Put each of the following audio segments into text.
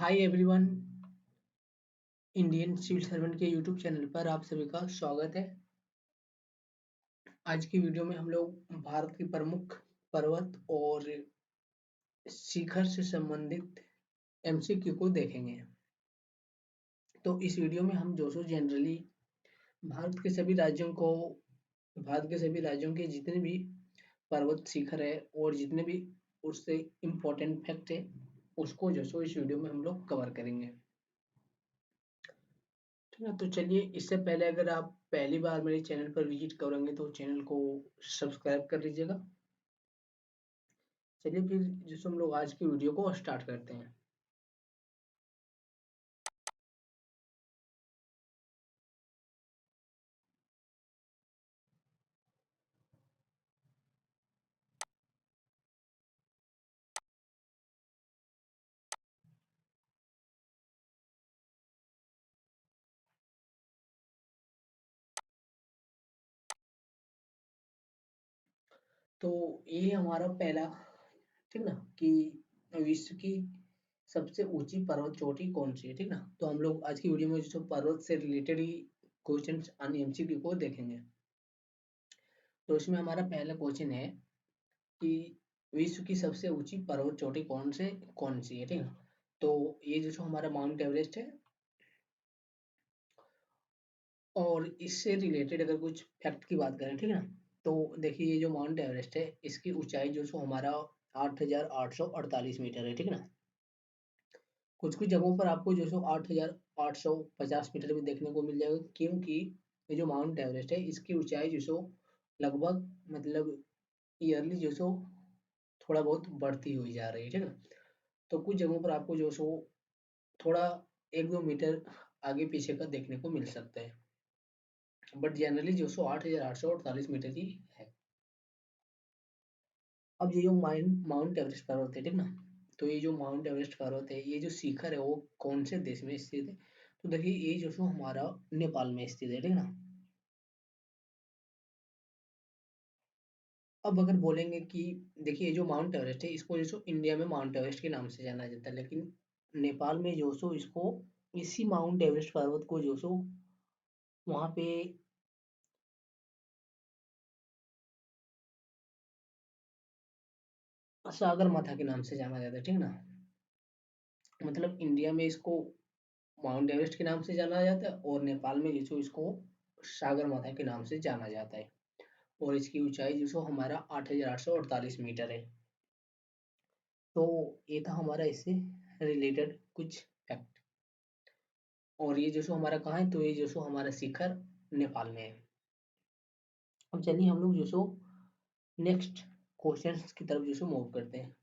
हाय everyone, Indian civil servant के YouTube channel पर आप सभी का स्वागत है। आज की वीडियो में हम लोग भारत की प्रमुख पर्वत और शिखर से संबंधित एमसीक्यू को देखेंगे। तो इस वीडियो में हम जो सो जनरली भारत के सभी राज्यों को भारत के सभी राज्यों के जितने भी पर्वत शिखर है और जितने भी उससे इम्पोर्टेंट फैक्ट है उसको जो सो इस वीडियो में हम लोग कवर करेंगे। ठीक है, तो चलिए इससे पहले अगर आप पहली बार मेरे चैनल पर विजिट करेंगे तो चैनल को सब्सक्राइब कर लीजिएगा। चलिए फिर जिसको हम लोग आज की वीडियो को स्टार्ट करते हैं। तो ये हमारा पहला, ठीक ना, कि विश्व की सबसे ऊंची पर्वत चोटी कौन सी है। ठीक ना, तो हम लोग आज की वीडियो में जो पर्वत से रिलेटेड ही क्वेश्चन एमसीक्यू को देखेंगे। तो इसमें हमारा पहला क्वेश्चन है कि विश्व की सबसे ऊंची पर्वत चोटी कौन सी है। ठीक है, तो ये जो हमारा माउंट एवरेस्ट है। और इससे रिलेटेड अगर कुछ फैक्ट की बात करें, ठीक है ना, तो देखिए ये जो माउंट एवरेस्ट है इसकी ऊंचाई जो सो हमारा 8,848 मीटर है। ठीक है ना, कुछ कुछ जगहों पर आपको जो सो 8,850 मीटर भी देखने को मिल जाएगा, क्योंकि ये जो माउंट एवरेस्ट है इसकी ऊंचाई जो सो लगभग मतलब ईयरली जो सो थोड़ा बहुत बढ़ती हुई जा रही है। ठीक है, तो कुछ जगहों पर आपको जो सो थोड़ा 1-2 मीटर आगे पीछे का देखने को मिल सकता है, बट जनरली जो सो 8,848 मीटर ही है। अब ये जो माउंट एवरेस्ट पर्वत है, ठीक ना, तो ये जो माउंट एवरेस्ट पर्वत है, ये जो शिखर है वो कौन से देश में स्थित है। तो देखिए ये जो सो हमारा नेपाल में स्थित है। ठीक ना, अब अगर बोलेंगे कि देखिए ये जो माउंट एवरेस्ट है इसको जो सो इंडिया में माउंट एवरेस्ट के नाम से जाना जाता है, लेकिन नेपाल में जो सो इसको इसी माउंट एवरेस्ट पर्वत को जो सो वहाँ पे सागर माथा के नाम से जाना जाता है। ठीक ना, मतलब इंडिया में इसको माउंट एवरेस्ट के नाम से जाना जाता है और नेपाल में जो इसको सागर माथा के नाम से जाना जाता है। और इसकी ऊंचाई जो सो हमारा 8,848 मीटर है। तो ये था हमारा इससे रिलेटेड कुछ फैक्ट। और ये जो सो हमारा कहाँ है, तो ये जो सो हमारा शिखर नेपाल में है। अब चलिए हम लोग जो सो नेक्स्ट क्वेश्चन की तरफ जो सो मूव करते हैं।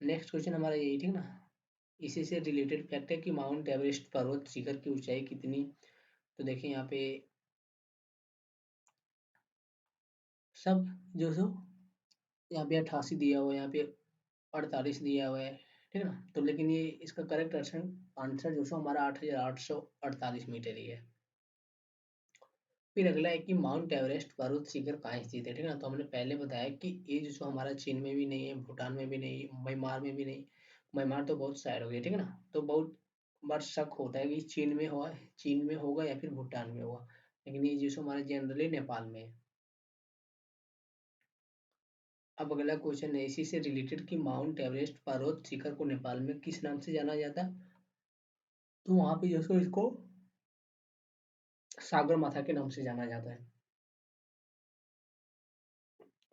नेक्स्ट क्वेश्चन हमारा यही, ठीक ना, इसी से रिलेटेड फैक्ट है कि माउंट एवरेस्ट पर्वत शिखर की ऊंचाई कितनी। तो देखिए यहाँ पे सब जो सो यहाँ पे 88 दिया हुआ है, यहाँ पे 48 दिया हुआ है। ठीक है ना, तो लेकिन ये इसका करेक्ट आंसर जो सो हमारा 8,848 मीटर ही है। फिर अगला है कि माउंट एवरेस्ट पर्वत शिखर कहाँ स्थित है। ठीक है ना, तो हमने पहले बताया कि ये जो सो हमारा चीन में भी नहीं है, भूटान में भी नहीं, म्यांमार में भी नहीं। म्यांमार तो बहुत साइड हो गया। ठीक है ना, तो बहुत बार शक होता है कि चीन में होगा या फिर भूटान में होगा, लेकिन ये जो सो हमारा जनरली नेपाल में है। अब अगला क्वेश्चन है इसी से रिलेटेड कि माउंट एवरेस्ट पर्वत शिखर को नेपाल में किस नाम से जाना जाता है। तो वहां पे जो सो इसको सागर माथा के नाम से जाना जाता है।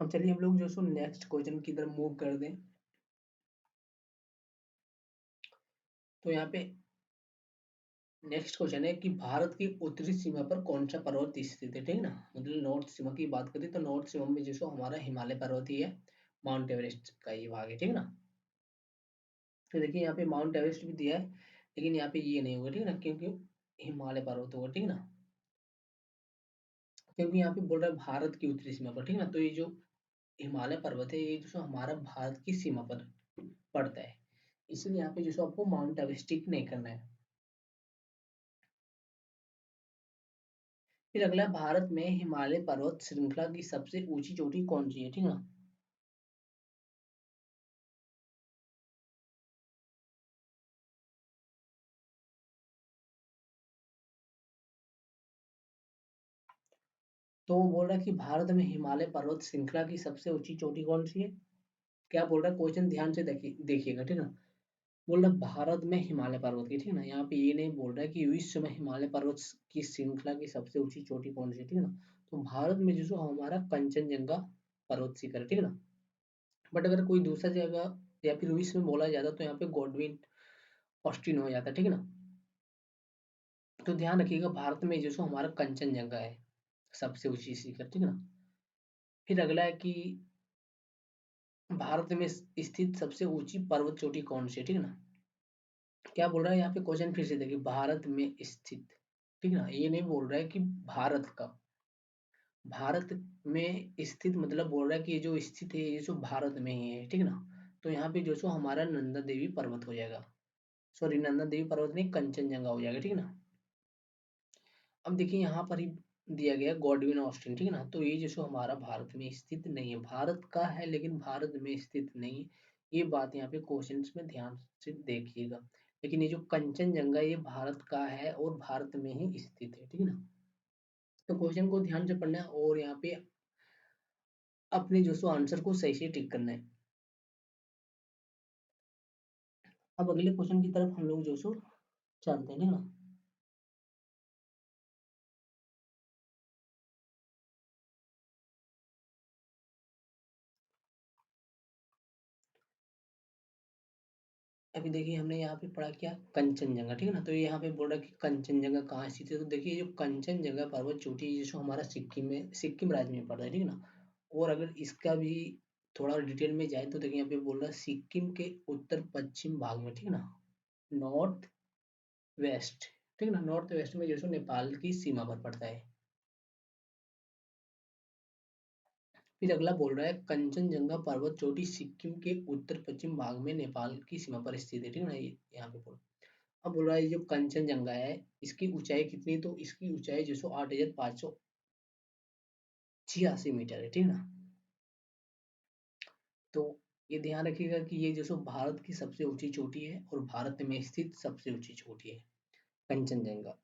अब चलिए हम लोग जो सो नेक्स्ट क्वेश्चन की तरफ मूव कर दें। तो यहाँ पे नेक्स्ट क्वेश्चन है कि भारत की उत्तरी सीमा पर कौन सा पर्वत स्थित है। ठीक है ना, मतलब नॉर्थ सीमा की बात करें तो नॉर्थ सीमा में जो सो हमारा हिमालय पर्वत ही है, माउंट एवरेस्ट का ये भाग है। ठीक है ना, तो देखिए यहाँ पे माउंट एवरेस्ट भी दिया है, लेकिन यहाँ पे ये नहीं होगा। ठीक है ना, क्योंकि हिमालय पर्वत होगा। ठीक है ना, क्योंकि यहाँ पे बोल रहा है भारत की उत्तरी सीमा पर। ठीक है ना, तो ये जो हिमालय पर्वत है ये जो सो हमारा भारत की सीमा पर पड़ता है, इसलिए यहाँ पे जो सो आपको माउंट एवरेस्ट टिक नहीं करना है। फिर अगला, भारत में हिमालय पर्वत श्रृंखला की सबसे ऊंची चोटी कौन सी है। ठीक है ना, तो वो बोल रहा है कि भारत में हिमालय पर्वत श्रृंखला की सबसे ऊंची चोटी कौन सी है? क्या बोल रहा है क्वेश्चन, ध्यान से देखिएगा, ठीक है ना। बोल रहा है भारत में हिमालय पर्वत की, ठीक है ना, यहाँ पे ये नहीं बोल रहा है कि विश्व में हिमालय पर्वत की श्रृंखला की सबसे ऊंची चोटी कौन सी है, ठीक है ना। तो भारत में जो सो हमारा कंचनजंगा पर्वत शिखर है, ठीक है ना। बट अगर कोई दूसरा जगह या फिर विश्व में बोला जाता तो यहाँ पे गॉडविन ऑस्टिन हो जाता, ठीक है ना। तो ध्यान रखिएगा, भारत में जो सो हमारा कंचनजंगा है सबसे ऊंची शिखर, ठीक है ना। फिर अगला है कि भारत में स्थित सबसे ऊंची पर्वत चोटी कौन सी है, ठीक है ना। क्या बोल रहा है यहाँ पे क्वेश्चन, फिर से देखिए, भारत में स्थित, ठीक है ना, ये नहीं बोल रहा है कि भारत का, भारत में स्थित मतलब बोल रहा है कि ये जो स्थित है ये जो भारत में ही है, ठीक है ना। तो यहाँ पे जो सो हमारा नंदा देवी पर्वत हो जाएगा, सॉरी नंदा देवी पर्वत नहीं, कंचनजंगा हो जाएगा, ठीक है ना। अब देखिए यहाँ पर ही दिया गया गॉडविन ऑस्टिन, ठीक है ना। तो ये जो सो हमारा भारत में स्थित नहीं है, भारत का है लेकिन भारत में स्थित नहीं है। ये बात यहाँ पे क्वेश्चंस में ध्यान से देखिएगा। लेकिन ये जो कंचनजंगा ये भारत का है और भारत में ही स्थित है, ठीक है ना। तो क्वेश्चन को ध्यान से पढ़ना है और यहाँ पे अपने जो सो आंसर को सही से टिक करना है। अब अगले क्वेश्चन की तरफ हम लोग जो सो चलते हैं, ठीक है ना। अभी देखिए हमने यहाँ पे पढ़ा क्या, कंचनजंगा, ठीक है ना। तो ये यहाँ पे बोल रहा है कि कंचनजंगा कहाँ स्थित है। तो देखिए जो कंचनजंगा पर्वत चोटी है जो हमारा सिक्किम में, सिक्किम राज्य में पड़ता है, ठीक है ना। और अगर इसका भी थोड़ा डिटेल में जाए तो देखिए यहाँ पे बोल रहा है सिक्किम के उत्तर पश्चिम भाग में, ठीक है ना, नॉर्थ वेस्ट, ठीक है ना, नॉर्थ वेस्ट में जो सो नेपाल की सीमा पर पड़ता है। फिर अगला बोल रहा है कंचनजंगा पर्वत चोटी सिक्किम के उत्तर पश्चिम भाग में नेपाल की सीमा पर स्थित है, ठीक है ना, ये यहाँ पे बोल। अब बोल रहा है ये जो कंचनजंगा है इसकी ऊंचाई कितनी, तो इसकी ऊंचाई जो सो 8,586 मीटर है, ठीक है ना। तो ये ध्यान रखिएगा कि ये जो सो भारत की सबसे ऊंची चोटी है और भारत में स्थित सबसे ऊंची चोटी है कंचनजंगा।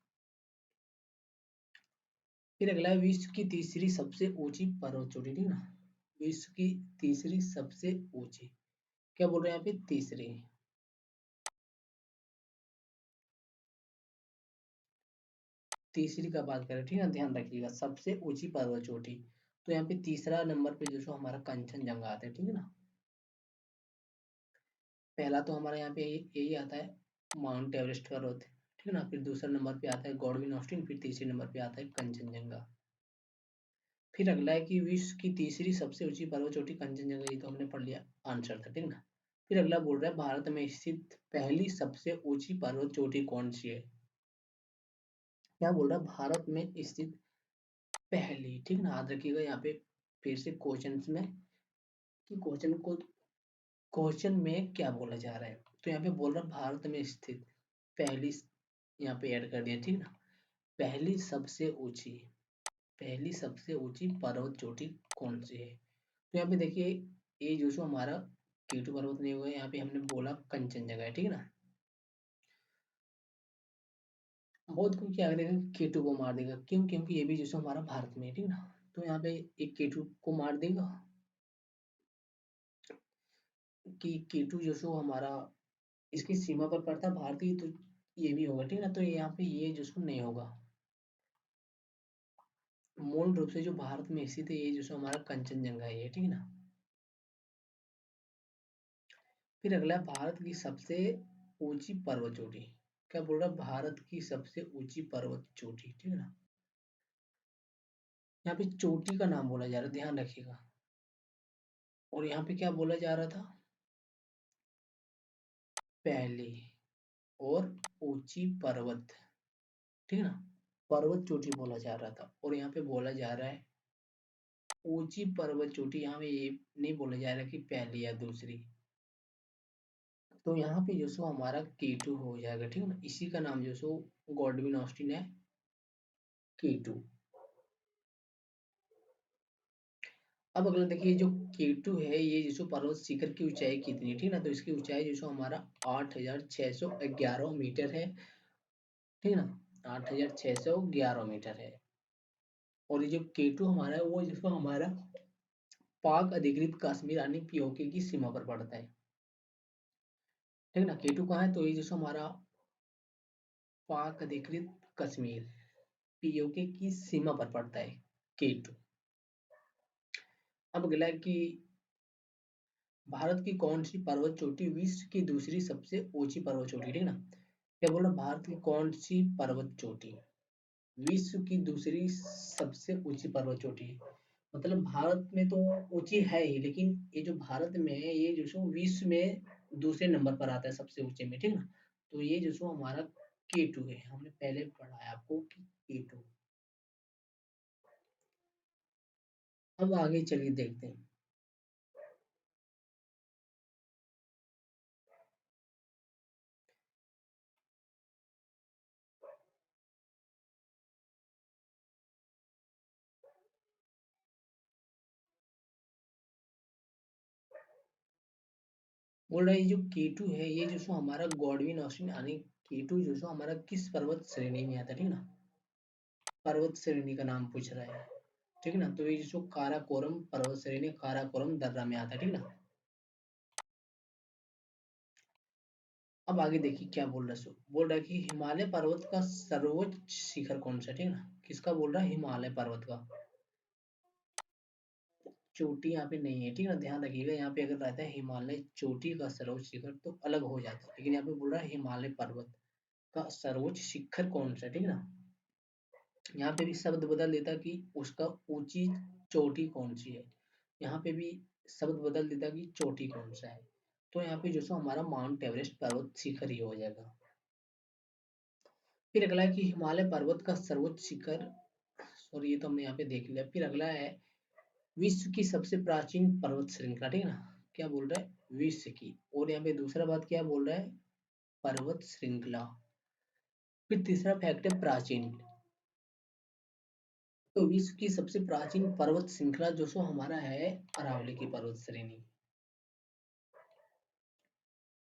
फिर अगला है विश्व की तीसरी सबसे ऊंची पर्वत चोटी, ठीक है ना। विश्व की तीसरी सबसे ऊंची, क्या बोल रहे हैं यहाँ पे, तीसरी, तीसरी का बात करें, ठीक है ना, ध्यान रखिएगा सबसे ऊंची पर्वत चोटी। तो यहाँ पे तीसरा नंबर पे जो सो हमारा कंचनजंगा आता है, ठीक है ना। पहला तो हमारा यहाँ पे यही आता है माउंट एवरेस्ट पर्वत, ठीक है ना। फिर दूसरा नंबर पे आता है गॉडविन ऑस्टिन, फिर तीसरे नंबर पे आता है कंचनजंगा। फिर अगला है कि विश्व की तीसरी सबसे ऊंची पर्वत चोटी कंचनजंगा, ये तो हमने पढ़ लिया, आंसर था, ठीक है ना। फिर अगला बोल रहा है भारत में स्थित पहली सबसे ऊंची पर्वत चोटी कौन सी है। क्या बोल रहा है भारत में स्थित पहली, ठीक है ना, याद रखिएगा यहाँ पे फिर से क्वेश्चन में कि क्वेश्चन में क्या बोला जा रहा है। तो यहाँ पे बोल रहा है भारत में स्थित पहली, यहाँ पे ऐड कर दिया, ठीक है ना, पहली सबसे ऊंची, पहली सबसे ऊंची पर्वत चोटी कौन सी है। तो यहाँ पे देखिए ये जो सो हमारा केटू पर्वत नहीं हुआ है, यहाँ पे हमने बोला कंचनजंगा है, ठीक है ना। बहुत कोई क्या करेगा, केटू को मार देगा, क्यों, क्योंकि ये भी जो सो हमारा भारत में है, ठीक है ना। तो यहाँ पे एक केटू को मार देगा कि केटू जो सो हमारा इसकी सीमा पर पड़ता है भारतीय, तो ये भी होगा, ठीक है ना। तो यहाँ पे ये जो सो नहीं होगा, मूल रूप से जो भारत में स्थित है ये जो सो हमारा कंचनजंगा है ये, ठीक है ना। फिर अगला है भारत की सबसे ऊंची पर्वत चोटी। क्या बोल रहा है भारत की सबसे ऊंची पर्वत चोटी, ठीक है ना। यहाँ पे चोटी का नाम बोला जा रहा है, ध्यान रखिएगा। और यहाँ पे क्या बोला जा रहा था, पहली और ऊंची पर्वत, ठीक है ना, पर्वत चोटी बोला जा रहा था। और यहाँ पे बोला जा रहा है ऊंची पर्वत चोटी, यहाँ पे ये नहीं बोला जा रहा कि पहली या दूसरी। तो यहाँ पे जो सो हमारा K2 हो जाएगा, ठीक है ना, इसी का नाम जो सो गॉडविन ऑस्टिन है, K2। अब अगला देखिए जो K2 है ये जो सो पर्वत शिखर की ऊंचाई कितनी है, ठीक है ना। तो इसकी ऊंचाई जो सो हमारा 8,611 मीटर है, ठीक है ना, 8,611 मीटर है। और ये जो K2 हमारा है वो जिसको हमारा पाक अधिकृत कश्मीर यानी पीओके की सीमा पर पड़ता है, ठीक है ना। K2 कहाँ है, तो ये जिसको हमारा पाक अधिकृत कश्मीर पीओके की सीमा पर पड़ता है K2। अब अगला है कि भारत की कौन सी पर्वत चोटी विश्व की दूसरी सबसे ऊंची पर्वत चोटी, ठीक है ना। क्या बोल रहा, भारत की कौन सी पर्वत चोटी विश्व की दूसरी सबसे ऊंची पर्वत चोटी है। मतलब भारत में तो ऊंची है ही, लेकिन ये जो भारत में है ये जो सो विश्व में दूसरे नंबर पर आता है सबसे ऊंचे में, ठीक है ना। तो ये जो सो हमारा K2 है, हमने पहले पढ़ा है आपको कि K2। अब आगे चलिए देखते हैं। बोल रहा है ये जो K2 है ये जो सो हमारा गॉडविन ऑस्टिन यानी K2 जो सो हमारा किस पर्वत श्रेणी में आता है, ठीक है ना। पर्वत श्रेणी का नाम पूछ रहा है, ठीक है ना। तो ये जो सो काराकोरम पर्वत श्रेणी काराकोरम दर्रा में आता है, ठीक है ना। अब आगे देखिए क्या बोल रहा है, बोल रहा है कि हिमालय पर्वत का सर्वोच्च शिखर कौन सा है, ठीक है ना। किसका बोल रहा है, हिमालय पर्वत का। चोटी यहाँ पे नहीं है, ठीक है ना, ध्यान रखिएगा। यहाँ पे अगर रहता है हिमालय चोटी का सर्वोच्च शिखर तो अलग हो जाता है, लेकिन यहाँ पे बोल रहा है हिमालय पर्वत का सर्वोच्च शिखर कौन सा है, ठीक है ना। यहाँ पे भी शब्द बदल देता कि उसका ऊंची चोटी कौन सी है, यहाँ पे भी शब्द बदल देता कि चोटी कौन सा है। तो यहाँ पे जो सो हमारा माउंट एवरेस्ट पर्वत शिखर ही हो जाएगा। फिर अगला है कि हिमालय पर्वत का सर्वोच्च शिखर, सॉरी ये तो हमने यहाँ पे देख लिया। फिर अगला है विश्व की सबसे प्राचीन पर्वत श्रृंखला, ठीक है ना। क्या बोल रहा है, विश्व की। और यहाँ पे दूसरा बात क्या बोल रहा है, पर्वत श्रृंखला। फिर तीसरा फैक्ट है प्राचीन। तो विश्व की सबसे प्राचीन पर्वत श्रृंखला जो सो हमारा है अरावली की पर्वत श्रेणी,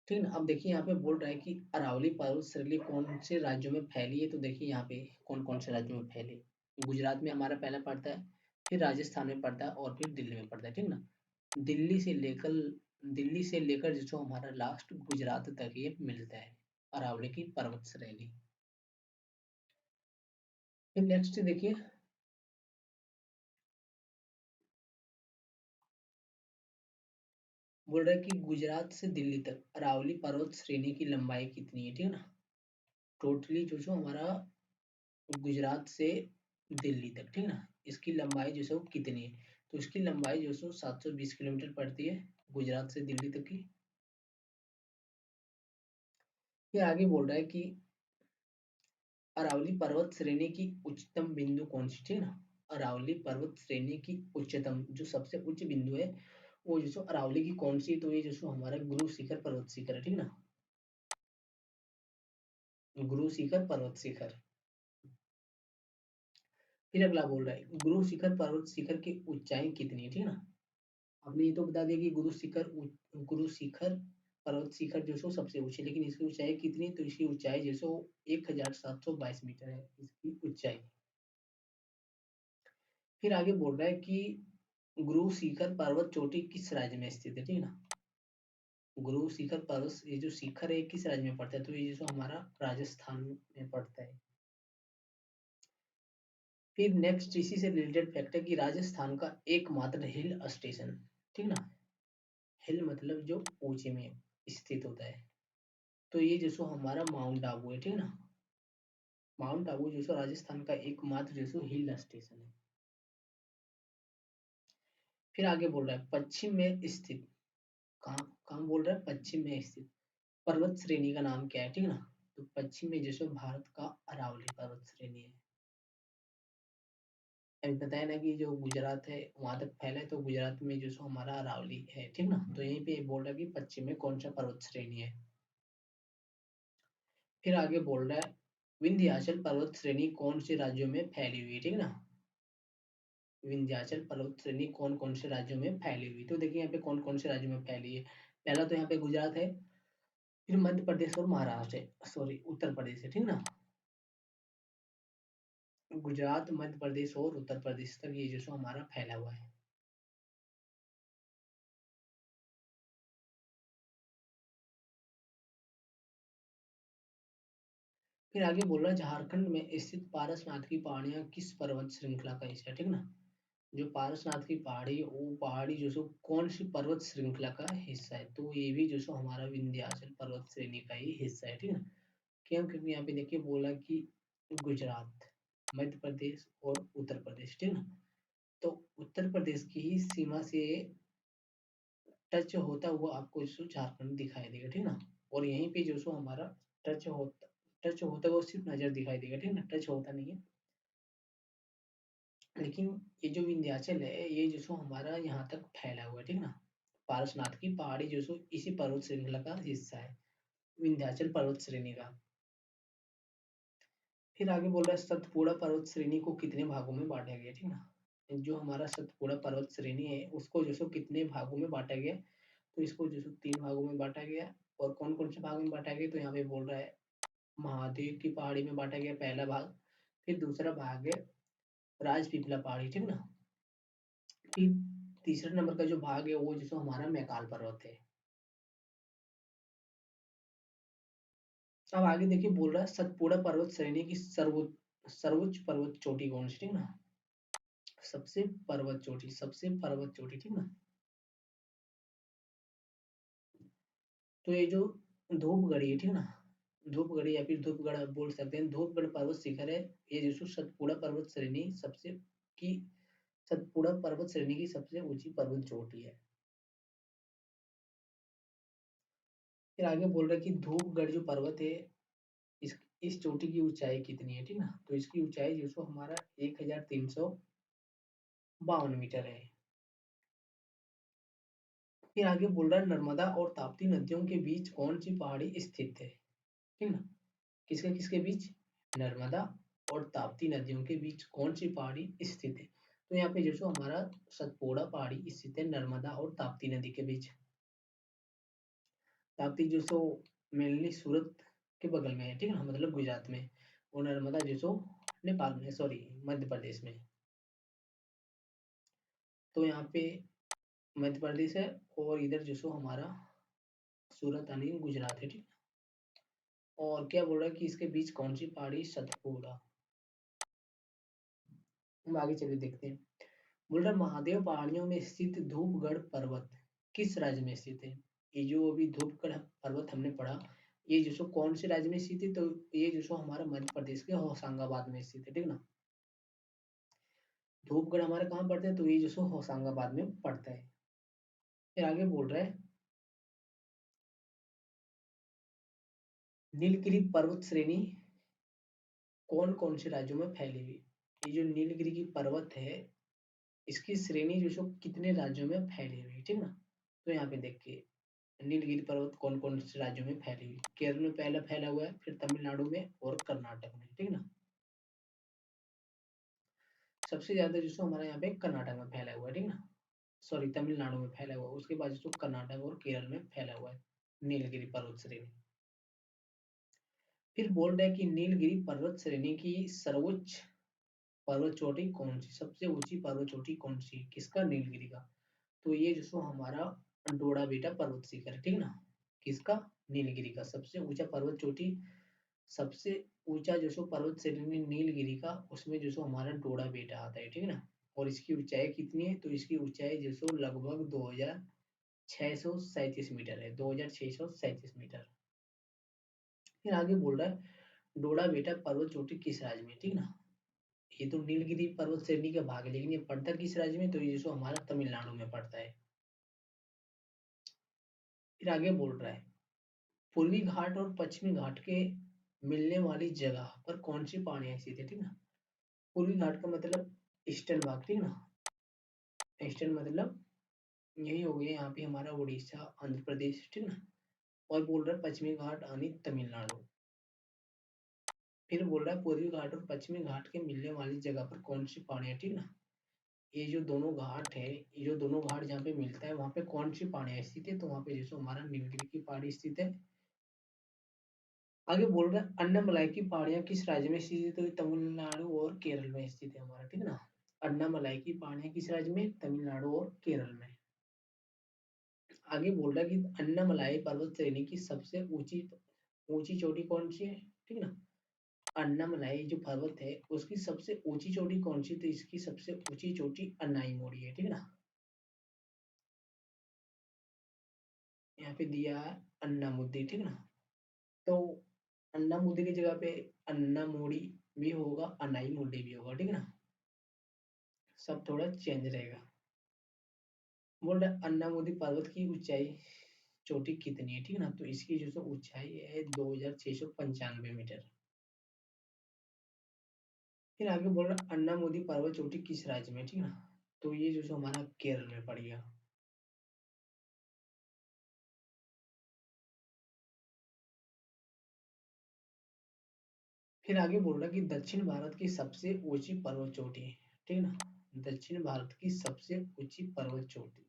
ठीक है ना। अब देखिए यहाँ पे बोल रहा है कि अरावली पर्वत श्रेणी कौन से राज्यों में फैली है, तो देखिए यहाँ पे कौन कौन से राज्यों में फैली है। गुजरात में हमारा पहला पड़ता है, फिर राजस्थान में पड़ता है और फिर दिल्ली में पड़ता है, ठीक है ना। दिल्ली से लेकर दिल्ली से लेकर जो हमारा लास्ट गुजरात तक ये मिलता है अरावली की पर्वत श्रेणी। फिर नेक्स्ट देखिए, बोल रहा है कि गुजरात से दिल्ली तक अरावली पर्वत श्रेणी की लंबाई कितनी है, ठीक है ना। टोटली जो हमारा गुजरात से दिल्ली तक, ठीक है ना, इसकी लंबाई जो है वो कितनी है। तो इसकी लंबाई जो है 720 किलोमीटर पड़ती है गुजरात से दिल्ली तक की। फिर आगे बोल रहा है कि अरावली पर्वत श्रेणी की उच्चतम बिंदु कौन सी, ठीक है ना। अरावली पर्वत श्रेणी की उच्चतम जो सबसे उच्च बिंदु है वो जो अरावली की कौन सी है, तो ये जो हमारा गुरु शिखर पर्वत शिखर है, ठीक है ना। गुरु शिखर पर्वत शिखर। फिर अगला बोल रहा है गुरु शिखर पर्वत शिखर की ऊंचाई कितनी है, ठीक है ना। आपने ये तो बता दिया कि गुरु शिखर पर्वत शिखर जो सो सबसे ऊंची, लेकिन इसकी ऊंचाई कितनी है, तो इसकी ऊंचाई जो सो 1722 मीटर है इसकी ऊंचाई। फिर आगे बोल रहा है कि गुरु शिखर पर्वत चोटी किस राज्य में स्थित है, ठीक है ना। गुरु शिखर पर्वत ये जो शिखर है किस राज्य में पड़ता है, तो ये जो हमारा राजस्थान में पड़ता है। फिर नेक्स्ट इसी से रिलेटेड फैक्ट है कि राजस्थान का एकमात्र हिल स्टेशन, ठीक है ना। हिल मतलब जो ऊंचे में स्थित होता है, तो ये जो सो हमारा माउंट आबू है, ठीक है ना। माउंट आबू जो सो राजस्थान का एकमात्र जो सो हिल स्टेशन है। फिर आगे बोल रहा है पश्चिम में स्थित, कहाँ कहाँ बोल रहा है, पश्चिम में स्थित पर्वत श्रेणी का नाम क्या है, ठीक है ना। तो पश्चिम में जो सो भारत का अरावली पर्वत श्रेणी है। अभी बताया ना कि जो गुजरात है वहां तक फैला है, तो गुजरात में जो सो हमारा अरावली है, ठीक ना। तो यहीं पे बोल रहा है कि पश्चिम में कौन सा पर्वत श्रेणी है। फिर आगे बोल रहा है विंध्याचल पर्वत श्रेणी कौन से राज्यों में फैली हुई है, ठीक है ना। विंध्याचल पर्वत श्रेणी कौन कौन से राज्यों में फैली हुई, तो देखिए यहाँ पे कौन कौन से राज्यों में फैली है। पहला तो यहाँ पे गुजरात है, फिर मध्य प्रदेश और महाराष्ट्र है, सॉरी उत्तर प्रदेश है, ठीक ना। गुजरात, मध्य प्रदेश और उत्तर प्रदेश तक ये जो सो हमारा फैला हुआ है। फिर आगे बोल रहा है झारखंड में स्थित पारसनाथ की पहाड़ियां किस पर्वत श्रृंखला का हिस्सा है, ठीक ना। जो पारसनाथ की पहाड़ी, वो पहाड़ी जो सो कौन सी पर्वत श्रृंखला का हिस्सा है, तो ये भी जो सो हमारा विंध्याचल पर्वत श्रेणी का ही हिस्सा है, ठीक है। क्यों? क्योंकि यहाँ पे देखिए बोला कि गुजरात, मध्य प्रदेश और उत्तर प्रदेश, ठीक ना। तो उत्तर प्रदेश की ही सीमा से टच होता हुआ आपको जो झारखंड दिखाई देगा, ठीक ना। और यहीं पे जो सो हमारा टच होता हुआ सिर्फ नजर दिखाई देगा, ठीक ना, टच होता नहीं है। लेकिन ये जो विंध्याचल है, ये जो सो हमारा यहाँ तक फैला हुआ है, ठीक ना। पारसनाथ की पहाड़ी जो सो इसी पर्वत श्रृंखला का हिस्सा है, विंध्याचल पर्वत श्रेणी का। फिर आगे बोल रहा है सतपुड़ा पर्वत श्रेणी को कितने भागों में बांटा गया, ठीक ना। जो हमारा सतपुड़ा पर्वत श्रेणी है, उसको जो सो कितने भागों में बांटा गया, तो इसको जो सो 3 भागों में बांटा गया। और कौन-कौन से भाग में बांटा गया, तो यहाँ पे बोल रहा है महादेव की पहाड़ी में बांटा गया पहला भाग। फिर दूसरा भाग है राजपीपला पहाड़ी, ठीक ना। फिर तीसरे नंबर का जो भाग है वो जो सो हमारा मैकाल पर्वत है। अब आगे देखिए बोल रहा है सतपुड़ा पर्वत श्रेणी की सर्वोच्च पर्वत चोटी कौन सी, ठीक ना। सबसे पर्वत चोटी, ठीक ना। तो ये जो धूपगढ़ी है, ठीक ना, धूपगढ़ी या फिर धूपगढ़ आप बोल सकते हैं, धूपगढ़ पर्वत शिखर है। ये जो सतपुड़ा पर्वत श्रेणी की सतपुड़ा पर्वत श्रेणी की सबसे ऊंची पर्वत चोटी है। फिर आगे बोल रहा है कि धूपगढ़ जो पर्वत है, इस चोटी की ऊंचाई कितनी है, ठीक ना। तो इसकी ऊंचाई जो सो हमारा 1352 मीटर है। फिर आगे बोल रहा है नर्मदा और ताप्ती नदियों के बीच कौन सी पहाड़ी स्थित है, ठीक ना। किसके किसके बीच, नर्मदा और ताप्ती नदियों के बीच कौन सी पहाड़ी स्थित है, तो यहाँ पे जो सो हमारा सतपुड़ा पहाड़ी स्थित है नर्मदा और ताप्ती नदी के बीच। ताप्ती जो सो मेनली सूरत के बगल में है, ठीक है ना, मतलब गुजरात में। और नर्मदा जो सो नेपाल में, सॉरी मध्य प्रदेश में। तो यहाँ पे मध्य प्रदेश है और इधर जो सो हमारा सूरत यानी गुजरात है, ठीक है। और क्या बोल रहा है कि इसके बीच कौन सी पहाड़ी, सतपुड़ा। हम आगे चलिए देखते हैं। बोल रहा है महादेव पहाड़ियों में स्थित धूपगढ़ पर्वत किस राज्य में स्थित है। ये जो अभी धूपगढ़ पर्वत हमने पढ़ा, ये जो सो कौन से राज्य में स्थित है, तो ये जो सो हमारा मध्य प्रदेश के होशंगाबाद में स्थित है, ठीक ना। धूपगढ़ हमारे कहाँ पड़ता है, तो ये जो सो होशंगाबाद में पड़ता है। फिर आगे बोल रहा है नीलगिरी पर्वत श्रेणी कौन कौन से राज्यों में फैली हुई। ये जो नीलगिरी की पर्वत है, इसकी श्रेणी जो सो कितने राज्यों में फैली हुई है, ठीक ना। तो यहाँ पे देखिए नीलगिरी पर्वत कौन कौन से राज्यों में फैली हुई, केरल में पहला फैला हुआ है, फिर तमिलनाडु में और कर्नाटक में, ठीक ना। सबसे ज्यादा जो सो हमारा यहाँ पे कर्नाटक में फैला हुआ है, ठीक ना, सॉरी तमिलनाडु में फैला हुआ है, उसके बाद जो कर्नाटक और केरल में फैला हुआ है नीलगिरी पर्वत श्रेणी। फिर बोल रहे हैं कि नीलगिरी पर्वत श्रेणी की सर्वोच्च पर्वत चोटी कौन सी, सबसे ऊंची पर्वत चोटी कौन सी, किसका, नीलगिरी का। तो ये जो सो हमारा डोडा बेटा पर्वत शिखर है, ठीक ना। किसका, नीलगिरी का सबसे ऊंचा पर्वत चोटी, सबसे ऊंचा जो सो पर्वत श्रेणी नीलगिरी का, उसमें जो सो हमारा डोडा बेटा आता है, ठीक है ना। और इसकी ऊंचाई कितनी है, तो इसकी ऊंचाई जो सो लगभग 2637 मीटर है, 2637 मीटर। फिर आगे बोल रहा है डोडा बेटा पर्वत चोटी किस राज्य में, ठीक ना। ये तो नीलगिरी पर्वत श्रेणी का भाग है, लेकिन ये पड़ता किस राज्य में, तो ये जो सो हमारा तमिलनाडु में पड़ता है। फिर आगे बोल रहा है पूर्वी घाट और पश्चिमी घाट के मिलने वाली जगह पर कौन सी पहाड़ियां स्थित है, ठीक ना। पूर्वी घाट का मतलब ईस्टर्न भाग, ठीक ना। ईस्टर्न मतलब यही हो गया यहाँ पे हमारा उड़ीसा, आंध्र प्रदेश, ठीक ना। और बोल रहा है पश्चिमी घाट यानी तमिलनाडु। फिर बोल रहा है पूर्वी घाट और पश्चिमी घाट के मिलने वाली जगह पर कौन सी पहाड़ियां, ठीक ना। ये जो दोनों घाट है, ये जो दोनों घाट जहाँ पे मिलता है, वहां पे कौन सी पहाड़ियां स्थित है, तो वहां पे जैसे हमारा नीलगिरी की पहाड़ी स्थित है। आगे बोल रहा है अन्नामलाई की पहाड़ियाँ किस राज्य में स्थित है, तो ये तमिलनाडु और केरल में स्थित है हमारा, ठीक है ना। अन्नामलाई की पहाड़ियाँ किस राज्य में, तमिलनाडु और केरल में। आगे बोल रहा है कि अन्नामलाई पर्वत श्रेणी की सबसे ऊंची ऊंची चोटी कौन सी है, ठीक है ना। अन्नामलाई जो पर्वत है उसकी सबसे ऊंची चोटी कौन सी, तो इसकी सबसे ऊंची चोटी अन्नाईमोड़ी है, ठीक है ना। यहाँ पे दिया है अन्नामुदी, ठीक है ना। तो अन्नामुदी की जगह पे अन्नामोड़ी भी होगा, अन्नाईमोड़ी भी होगा, ठीक है ना। सब थोड़ा चेंज रहेगा। बोल रहा है अन्नामुदी पर्वत की ऊंचाई चोटी कितनी है, ठीक है ना। तो इसकी जो ऊंचाई है 2695 मीटर। फिर आगे बोल रहा है अन्नामुदी पर्वत चोटी किस राज्य में, ठीक है ना। तो ये जो हमारा केरल में पड़ गया। फिर आगे बोल रहा है कि दक्षिण भारत की सबसे ऊंची पर्वत चोटी, ठीक है ना। दक्षिण भारत की सबसे ऊंची पर्वत चोटी,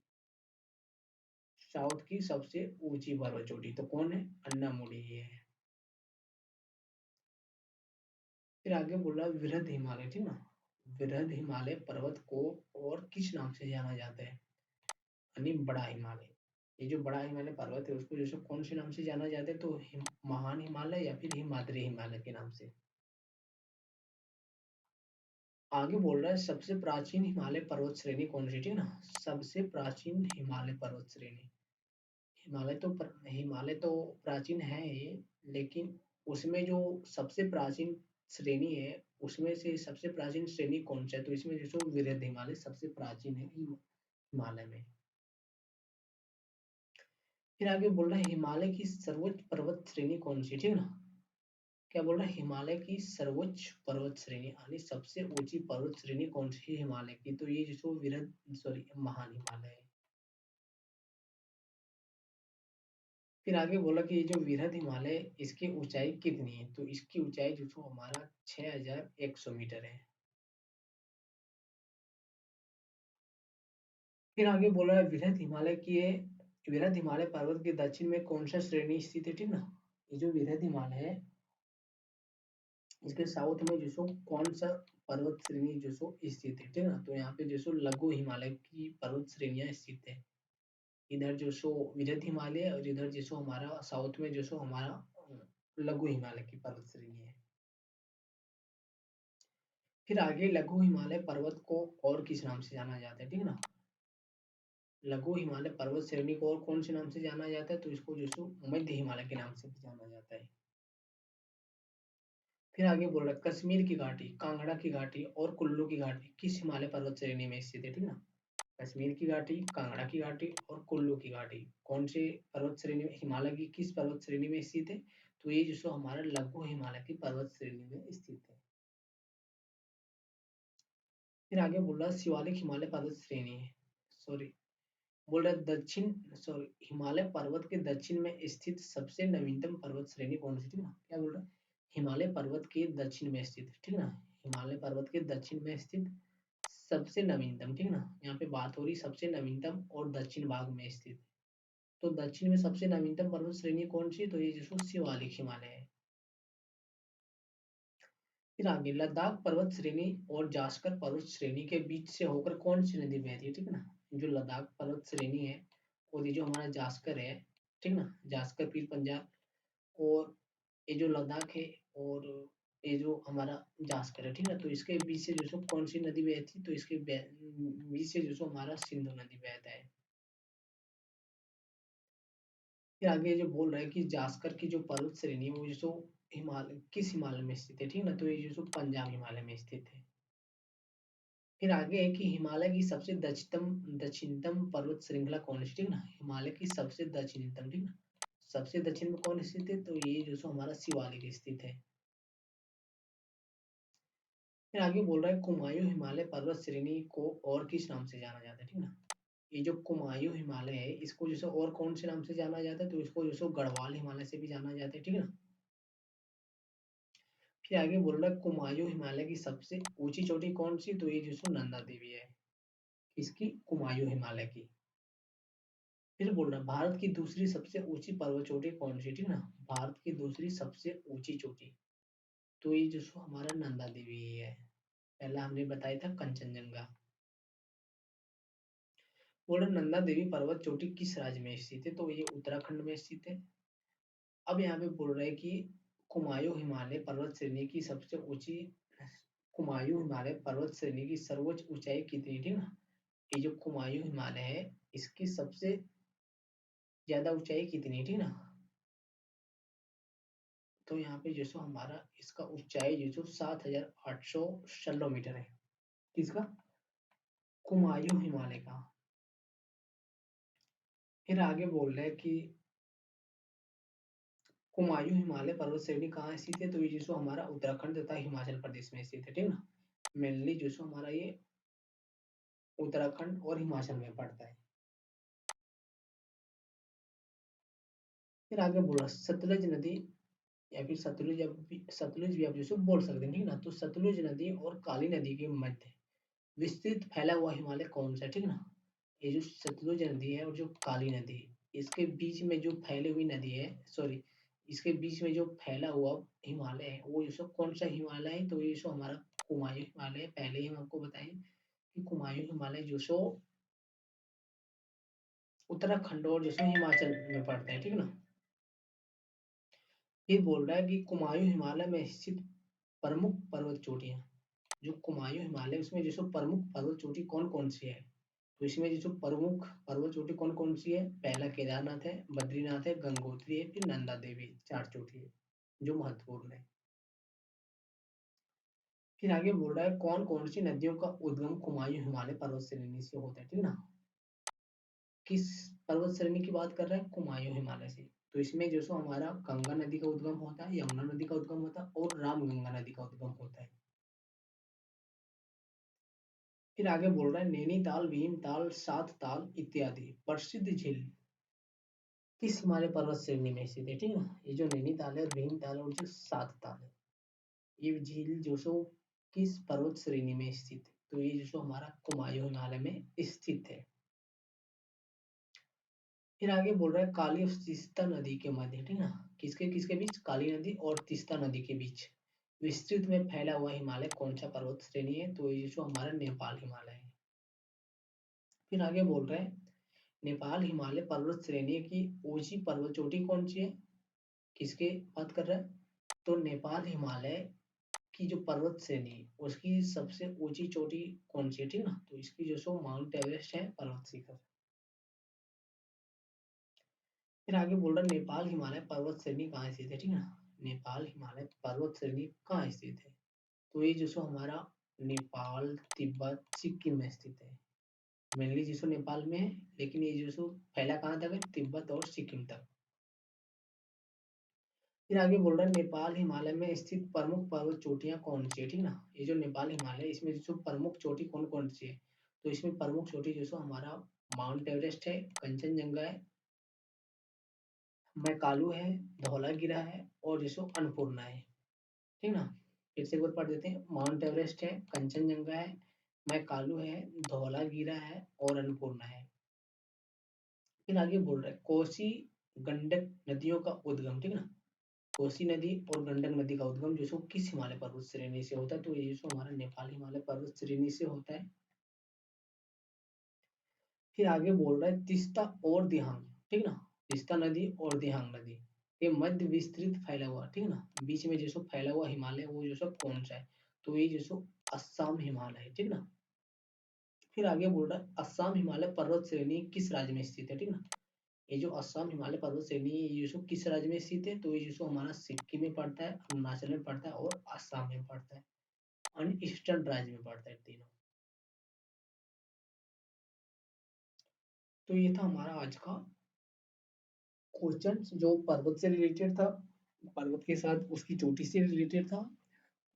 साउथ की सबसे ऊंची पर्वत चोटी तो कौन है, अन्नामुडी ही है। फिर आगे बोल रहा है वृहद हिमालय, ठीक है ना। वृहद हिमालय पर्वत को और किस नाम से जाना जाता है, यानी बड़ा हिमालय। ये जो बड़ा हिमालय पर्वत है उसको जैसे कौन से नाम से जाना जाता है, तो महान हिमालय या फिर हिमाद्री हिमालय के नाम से। आगे बोल रहा है सबसे प्राचीन हिमालय पर्वत श्रेणी कौन सी, ठीक है ना। सबसे प्राचीन हिमालय पर्वत श्रेणी, हिमालय तो प्राचीन है ही, लेकिन उसमें जो सबसे प्राचीन श्रेणी है उसमें से सबसे प्राचीन श्रेणी कौन सा है, तो इसमें जो वृहद हिमालय सबसे प्राचीन है हिमालय में। फिर आगे बोल रहा है हिमालय की सर्वोच्च पर्वत श्रेणी कौन सी, ठीक है ना। क्या बोल रहा है हिमालय की सर्वोच्च पर्वत श्रेणी यानी सबसे ऊंची पर्वत श्रेणी कौन सी है हिमालय की, तो ये जो वृहद सॉरी महान हिमालय है। फिर आगे बोला कि ये जो वृहद हिमालय इसकी ऊंचाई कितनी है, तो इसकी ऊंचाई जो हमारा 6100 मीटर है। फिर आगे बोला है वृहद हिमालय पर्वत के दक्षिण में कौन सा श्रेणी स्थित है, ठीक ना। ये जो वृहद हिमालय है इसके साउथ में जो कौन सा पर्वत श्रेणी जो स्थित है, ठीक है ना। तो यहाँ पे जो लघु हिमालय की पर्वत श्रेणियां स्थित है। इधर जो वृहद हिमालय और इधर जो हमारा साउथ में जो हमारा लघु हिमालय की पर्वत श्रेणी है। फिर आगे लघु हिमालय पर्वत को और किस नाम से जाना जाता है, ठीक है ना। लघु हिमालय पर्वत श्रेणी को और कौन से नाम से जाना जाता है, तो इसको जो मध्य हिमालय के नाम से भी जाना जाता है। फिर आगे बोल रहा है कश्मीर की घाटी, कांगड़ा की घाटी और कुल्लू की घाटी किस हिमालय पर्वत श्रेणी में स्थित है, ठीक है ना। कश्मीर की घाटी, कांगड़ा की घाटी और कुल्लू की घाटी कौन से पर्वत श्रेणी में, हिमालय की किस पर्वत श्रेणी में स्थित है, तो ये जो हमारा लघु हिमालय की पर्वत श्रेणी में स्थित है। फिर आगे बोल रहा है शिवालिक हिमालय पर्वत श्रेणी है, सॉरी बोल रहा है दक्षिण सॉरी हिमालय पर्वत के दक्षिण में स्थित सबसे नवीनतम पर्वत श्रेणी कौन सी, ठीक है ना। क्या बोल रहा है हिमालय पर्वत के दक्षिण में स्थित, ठीक है ना। हिमालय पर्वत के दक्षिण में स्थित सबसे नवीनतम, ठीक है ना। यहाँ पे बात हो रही सबसे नवीनतम और दक्षिण भाग में स्थित। तो दक्षिण में सबसे नवीनतम पर्वत श्रेणी कौन सी, तो ये जो शिवालिक हिमालय है। फिर आगे लद्दाख पर्वत श्रेणी और जास्कर पर्वत श्रेणी के बीच से होकर कौन सी नदी बहती है, ठीक है ना। जो लद्दाख पर्वत श्रेणी है और ये जो हमारा जास्कर है, ठीक ना, जास्कर पीर पंजाब, और ये जो लद्दाख है और ये जो हमारा जास्कर है, ठीक है। तो इसके बीच से जो कौन सी नदी बहती है, तो इसके बीच से जो हमारा सिंधु नदी बहता है। फिर आगे जो बोल रहा है कि जास्कर की जो पर्वत श्रेणी है वो जो हिमालय किस हिमालय में स्थित है, ठीक है ना। तो ये जो पंजाब हिमालय में स्थित है। फिर आगे है कि हिमालय की सबसे दक्षिणतम पर्वत श्रृंखला कौन सी, ठीक है ना। हिमालय की सबसे दक्षिणतम, ठीक है ना, सबसे दक्षिण में कौन स्थित है, तो ये जो हमारा शिवालिक स्थित है। फिर आगे बोल रहा है कुमायूं हिमालय पर्वत श्रेणी को और किस नाम से जाना जाता है, ठीक है ना। ये जो कुमायूं हिमालय है इसको जैसे और कौन से नाम से जाना जाता है, तो इसको जैसे गढ़वाल हिमालय से भी जाना जाता है, ठीक है ना। फिर आगे बोल रहा है कुमायूं हिमालय की सबसे ऊंची चोटी कौन सी, तो ये जो नंदा देवी है। इसकी कुमायूं हिमालय की। फिर बोल रहा है भारत की दूसरी सबसे ऊंची पर्वत चोटी कौन सी, ठीक ना। भारत की दूसरी सबसे ऊंची चोटी, तो ये जो सो हमारा नंदा देवी ही है। पहला हमने बताया था कंचनजंगा। बोल रहा नंदा देवी पर्वत चोटी किस राज्य में स्थित है, तो ये उत्तराखंड में स्थित है। अब यहाँ पे बोल रहे हैं कि कुमायूं हिमालय पर्वत श्रेणी की सबसे ऊंची, कुमायूं हिमालय पर्वत श्रेणी की सर्वोच्च ऊंचाई कितनी, ठीक ना। ये जो कुमायूं हिमालय है इसकी सबसे ज्यादा ऊंचाई कितनी, ठीक ना। तो यहाँ पे जो सो हमारा इसका ऊंचाई जो सो 7,816 मीटर है। किसका, कुमायूं हिमालय का। फिर आगे बोल रहे हैं कि कुमायूं हिमालय पर्वत श्रेणी कहाँ स्थित है, तो ये जो सो हमारा उत्तराखंड तथा हिमाचल प्रदेश में स्थित है, ठीक ना। मेनली जो सो हमारा ये उत्तराखंड और हिमाचल में पड़ता है। फिर आगे बोला सतलज नदी या फिर सतलुज भी आप जैसे बोल सकते हैं, ठीक ना। तो सतलुज नदी और काली नदी के मध्य विस्तृत फैला हुआ हिमालय कौन सा है, ठीक ना। ये जो सतलुज नदी है और जो काली नदी, इसके बीच में जो फैली हुई नदी है, सॉरी, इसके बीच में जो फैला हुआ हिमालय है वो जो कौन सा हिमालय है, तो ये जो हमारा कुमायूं हिमालय है। पहले ही हम आपको बताएं कि कुमायूं हिमालय जो सो उत्तराखंड और जो सो हिमाचल में पड़ता है, ठीक ना। फिर बोल रहा है कि कुमायूं हिमालय में स्थित प्रमुख पर्वत चोटियां, जो कुमायूं हिमालय उसमें जो सो प्रमुख पर्वत चोटी कौन कौन सी है, तो इसमें जो प्रमुख पर्वत चोटी कौन कौन सी है, पहला केदारनाथ है, बद्रीनाथ है, गंगोत्री है, फिर नंदा देवी, 4 चोटी है जो महत्वपूर्ण है। फिर आगे बोल रहा है कौन कौन सी नदियों का उद्गम कुमायूं हिमालय पर्वत श्रेणी से होता है, ठीक ना। किस पर्वत श्रेणी की बात कर रहे हैं, कुमायूं हिमालय से। तो इसमें जो सो हमारा गंगा नदी का उद्गम होता है, यमुना नदी का उद्गम होता है और रामगंगा नदी का उद्गम होता है। फिर आगे बोल रहा है नैनीताल, भीमताल, सात ताल इत्यादि प्रसिद्ध झील किस हिमालय पर्वत श्रेणी में स्थित है, ठीक है ना। ये जो नैनीताल है, भीमताल और जो सात ताल है, ये झील जो सो किस पर्वत श्रेणी में स्थित है, तो ये जो सो हमारा कुमायूं हिमालय में स्थित है। फिर आगे बोल रहा है काली और तीस्ता नदी के मध्य, ठीक है ना, किसके किसके बीच, काली नदी और तीस्ता नदी के बीच विस्तृत में फैला हुआ हिमालय कौन सा पर्वत श्रेणी है, तो ये जो हमारा नेपाल हिमालय है। फिर आगे बोल रहे हैं नेपाल हिमालय पर्वत श्रेणी की ऊंची पर्वत चोटी कौन सी है, किसके बात कर रहा है, तो नेपाल हिमालय की जो पर्वत श्रेणी है, उसकी सबसे ऊंची चोटी कौन सी है, ठीक ना। तो इसकी जो सो माउंट एवरेस्ट है पर्वत शिखर। फिर आगे बोल रहा है नेपाल हिमालय पर्वत श्रेणी कहाँ स्थित है, ठीक है ना। नेपाल हिमालय पर्वत श्रेणी कहाँ स्थित है, तो ये जो सो हमारा नेपाल, तिब्बत, सिक्किम में स्थित है। मेनली जो सो नेपाल में है, लेकिन ये जो सो फैला कहाँ तक है, तिब्बत और सिक्किम तक। फिर आगे बोल रहा है नेपाल हिमालय में स्थित प्रमुख पर्वत चोटियां कौन सी है, ठीक ना। ये जो नेपाल हिमालय है इसमें जो प्रमुख चोटी कौन कौन सी है, तो इसमें प्रमुख चोटी जो सो हमारा माउंट एवरेस्ट है, कंचनजंगा है, मैकालू है, धौलागिरा है और जो सो अन्नपूर्णा है, ठीक ना। फिर से एक बार पढ़ देते हैं, माउंट एवरेस्ट है, कंचनजंगा है, मैकालू है, धौलागिरा है और अन्नपूर्णा है। फिर आगे बोल रहा है कोसी गंडक नदियों का उद्गम, ठीक ना। कोसी नदी और गंडक नदी का उद्गम जो सो किस हिमालय पर्वत श्रेणी से होता है, तो ये जो हमारा नेपाल हिमालय पर्वत श्रेणी से होता है। फिर आगे बोल रहा है तीस्ता और दिहांग, ठीक ना। तीस्ता नदी और दिहांग नदी ये मध्य विस्तृत फैला हुआ, ठीक ना, बीच में जो सो फैला हुआ हिमालय वो जो सो कौन सा है, तो ये जो सो अस्साम हिमालय है, ठीक ना। फिर आगे बोल रहा है अस्साम हिमालय पर्वत श्रेणी किस राज्य में स्थित है, ठीक ना। ये जो असम हिमालय पर्वत श्रेणी है ये जो किस राज्य में स्थित है, तो ये जो हमारा सिक्किम में पड़ता है, अरुणाचल में पड़ता है और असम में पड़ता है, और ईस्टर्न राज्य में पड़ता है तीनों। तो ये था हमारा आज का क्वेश्चन जो पर्वत से रिलेटेड था, पर्वत के साथ उसकी चोटी से रिलेटेड था,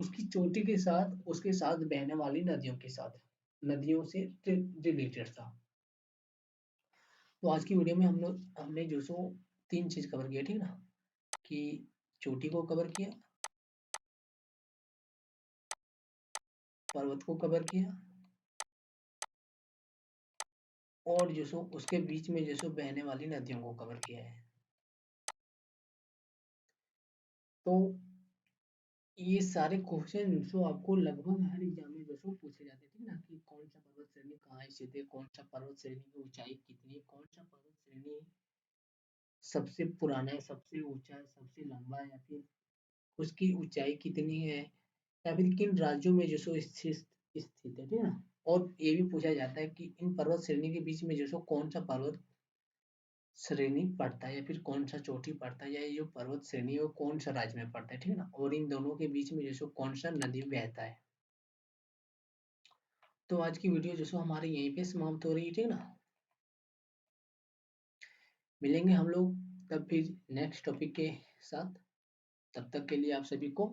उसकी चोटी के साथ उसके साथ बहने वाली नदियों के साथ, नदियों से रिलेटेड था। तो आज की वीडियो में हमने जो सो 3 चीज कवर किया, ठीक ना, कि चोटी को कवर किया, पर्वत को कवर किया और जो सो उसके बीच में जो सो बहने वाली नदियों को कवर किया है। तो ये सारे क्वेश्चन जो आपको लगभग हर एग्जाम में जो सो पूछे जाते थे ना, कि कौन सा पर्वत श्रेणी कहाँ स्थित है, कौन सा पर्वत श्रेणी की ऊंचाई कितनी है, कौन सा पर्वत श्रेणी सबसे पुराना है, सबसे ऊंचा है, सबसे लंबा है, या फिर उसकी ऊंचाई कितनी है, या फिर किन राज्यों में जो सो स्थित स्थित है, ठीक है ना। और ये भी पूछा जाता है कि इन पर्वत श्रेणी के बीच में जो सो कौन सा पर्वत श्रेणी पड़ता है, या फिर कौन सा चोटी पड़ता है, या ये जो पर्वत श्रेणी है वो कौन सा राज्य में पड़ता है, ठीक है ना। और इन दोनों के बीच में जो सो कौन सा नदी बहता है। तो आज की वीडियो जो सो हमारी यहीं पे समाप्त हो रही है, ठीक है ना। मिलेंगे हम लोग तब फिर नेक्स्ट टॉपिक के साथ। तब तक के लिए आप सभी को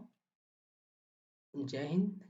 जय हिंद,